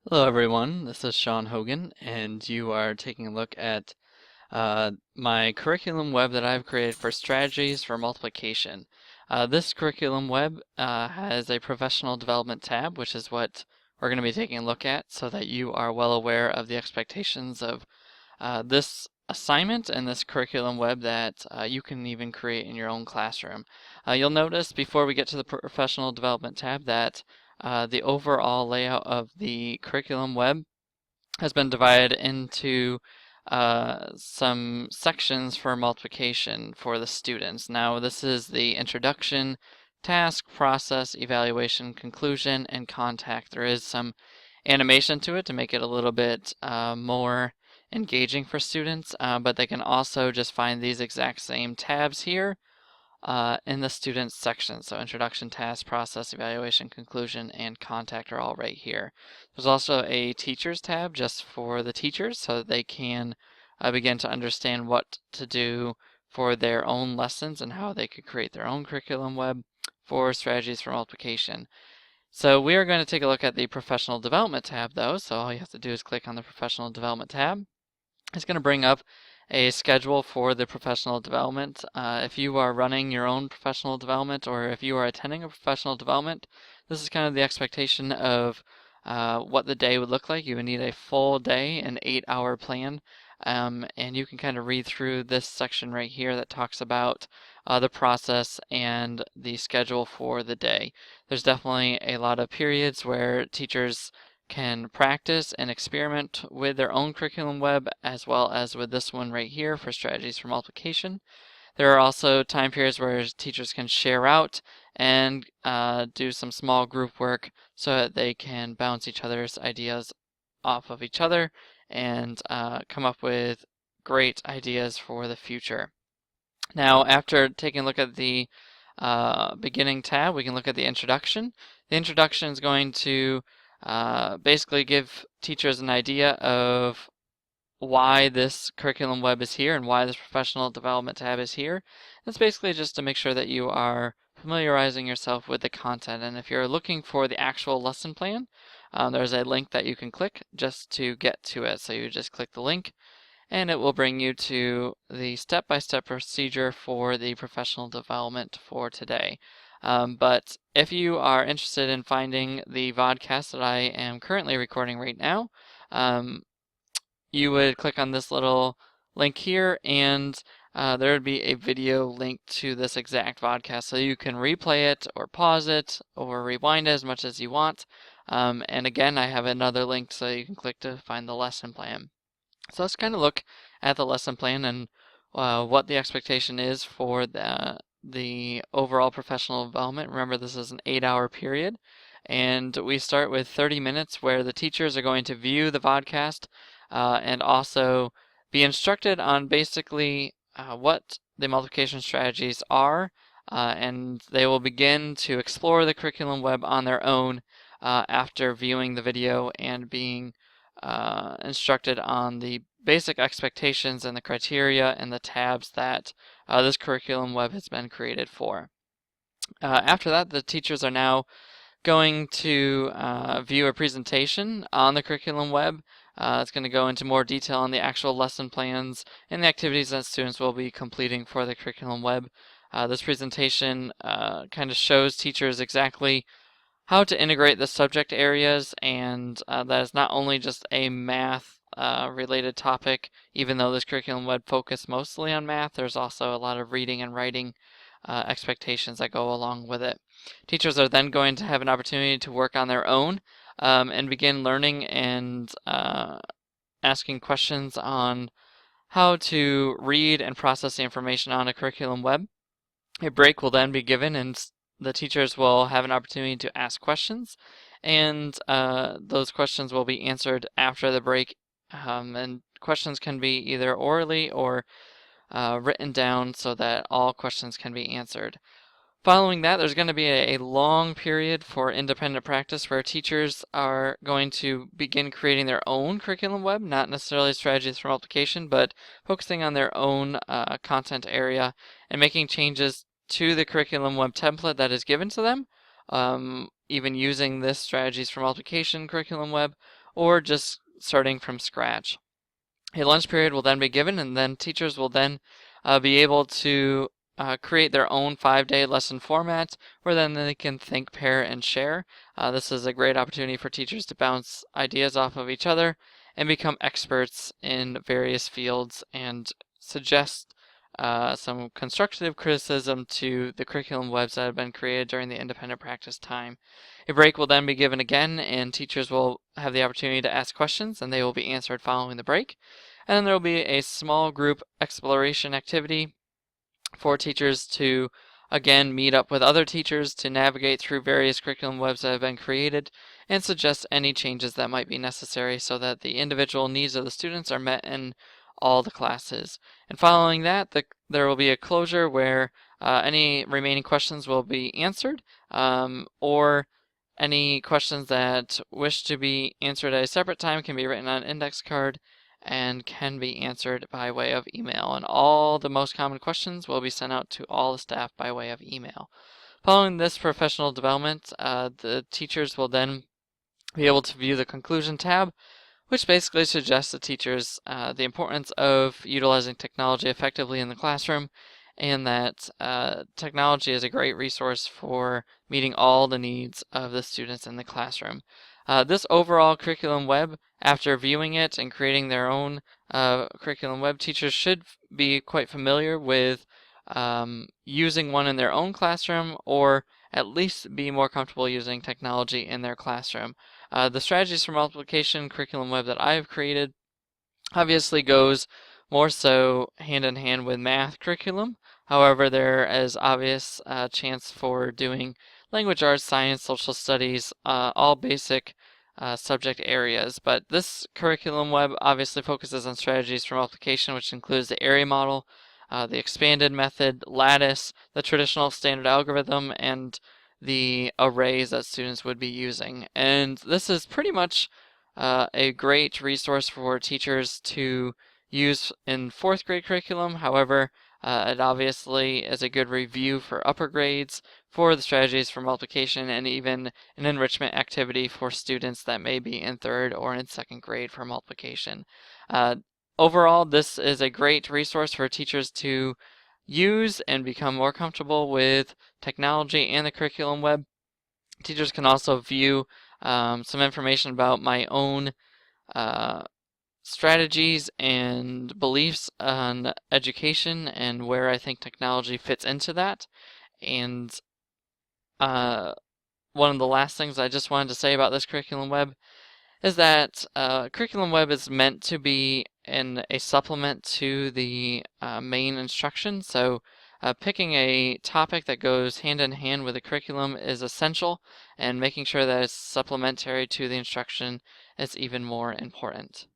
Hello everyone, this is Sean Hogan, and you are taking a look at my curriculum web that I've created for strategies for multiplication. This curriculum web has a professional development tab, which is what we're going to be taking a look at so that you are well aware of the expectations of this assignment and this curriculum web that you can even create in your own classroom. You'll notice before we get to the professional development tab that the overall layout of the curriculum web has been divided into some sections for multiplication for the students. Now, this is the introduction, task, process, evaluation, conclusion, and contact. There is some animation to it to make it a little bit more engaging for students, but they can also just find these exact same tabs here in the students section. So introduction, task, process, evaluation, conclusion, and contact are all right here. There's also a teachers tab just for the teachers so that they can begin to understand what to do for their own lessons and how they could create their own curriculum web for strategies for multiplication. So we are going to take a look at the professional development tab though. So all you have to do is click on the professional development tab. It's going to bring up a schedule for the professional development. If you are running your own professional development or if you are attending a professional development, this is kind of the expectation of what the day would look like. You would need a full day, an 8-hour plan, and you can kind of read through this section right here that talks about the process and the schedule for the day. There's definitely a lot of periods where teachers can practice and experiment with their own curriculum web as well as with this one right here for strategies for multiplication. There are also time periods where teachers can share out and do some small group work so that they can bounce each other's ideas off of each other and come up with great ideas for the future. Now, after taking a look at the beginning tab, we can look at the introduction. The introduction is going to basically give teachers an idea of why this curriculum web is here and why this professional development tab is here. It's basically just to make sure that you are familiarizing yourself with the content. And if you're looking for the actual lesson plan, there's a link that you can click just to get to it. So you just click the link and it will bring you to the step-by-step procedure for the professional development for today. But if you are interested in finding the vodcast that I am currently recording right now, you would click on this little link here and there would be a video link to this exact vodcast so you can replay it or pause it or rewind it as much as you want. And again, I have another link so you can click to find the lesson plan. So let's kind of look at the lesson plan and what the expectation is for the overall professional development. Remember, this is an 8-hour period, and we start with 30 minutes where the teachers are going to view the vodcast and also be instructed on basically what the multiplication strategies are, and they will begin to explore the curriculum web on their own after viewing the video and being instructed on the basic expectations and the criteria and the tabs that this curriculum web has been created for. After that, the teachers are now going to view a presentation on the curriculum web. It's going to go into more detail on the actual lesson plans and the activities that students will be completing for the curriculum web. This presentation kind of shows teachers exactly how to integrate the subject areas, and that is not only just a math related topic, even though this curriculum web focused mostly on math, there's also a lot of reading and writing expectations that go along with it. Teachers are then going to have an opportunity to work on their own and begin learning and asking questions on how to read and process the information on a curriculum web. A break will then be given and the teachers will have an opportunity to ask questions, and those questions will be answered after the break. And questions can be either orally or written down so that all questions can be answered. Following that, there's going to be a long period for independent practice where teachers are going to begin creating their own curriculum web, not necessarily strategies for multiplication, but focusing on their own content area and making changes to the curriculum web template that is given to them, even using this strategies for multiplication curriculum web, or just starting from scratch. A lunch period will then be given, and then teachers will then be able to create their own 5-day lesson format where then they can think, pair, and share. This is a great opportunity for teachers to bounce ideas off of each other and become experts in various fields and suggest some constructive criticism to the curriculum webs that have been created during the independent practice time. A break will then be given again, and teachers will have the opportunity to ask questions, and they will be answered following the break. And then there will be a small group exploration activity for teachers to again meet up with other teachers to navigate through various curriculum webs that have been created and suggest any changes that might be necessary so that the individual needs of the students are met in all the classes. And following that, there will be a closure where any remaining questions will be answered, or any questions that wish to be answered at a separate time can be written on an index card and can be answered by way of email. And all the most common questions will be sent out to all the staff by way of email. Following this professional development, the teachers will then be able to view the conclusion tab, which basically suggests to teachers the importance of utilizing technology effectively in the classroom, and that technology is a great resource for meeting all the needs of the students in the classroom. This overall curriculum web, after viewing it and creating their own curriculum web, teachers should be quite familiar with using one in their own classroom, or at least be more comfortable using technology in their classroom. The strategies for multiplication curriculum web that I've created obviously goes more so hand in hand with math curriculum. However, there is obvious chance for doing language arts, science, social studies, all basic subject areas. But this curriculum web obviously focuses on strategies for multiplication, which includes the area model, the expanded method, lattice, the traditional standard algorithm, and the arrays that students would be using. And this is pretty much a great resource for teachers to use in 4th grade curriculum. However, it obviously is a good review for upper grades for the strategies for multiplication, and even an enrichment activity for students that may be in 3rd or in 2nd grade for multiplication. Overall, this is a great resource for teachers to use and become more comfortable with technology and the curriculum web. Teachers can also view some information about my own strategies and beliefs on education and where I think technology fits into that. And one of the last things I just wanted to say about this curriculum web is that curriculum web is meant to be a supplement to the main instruction. So picking a topic that goes hand in hand with the curriculum is essential, and making sure that it's supplementary to the instruction is even more important.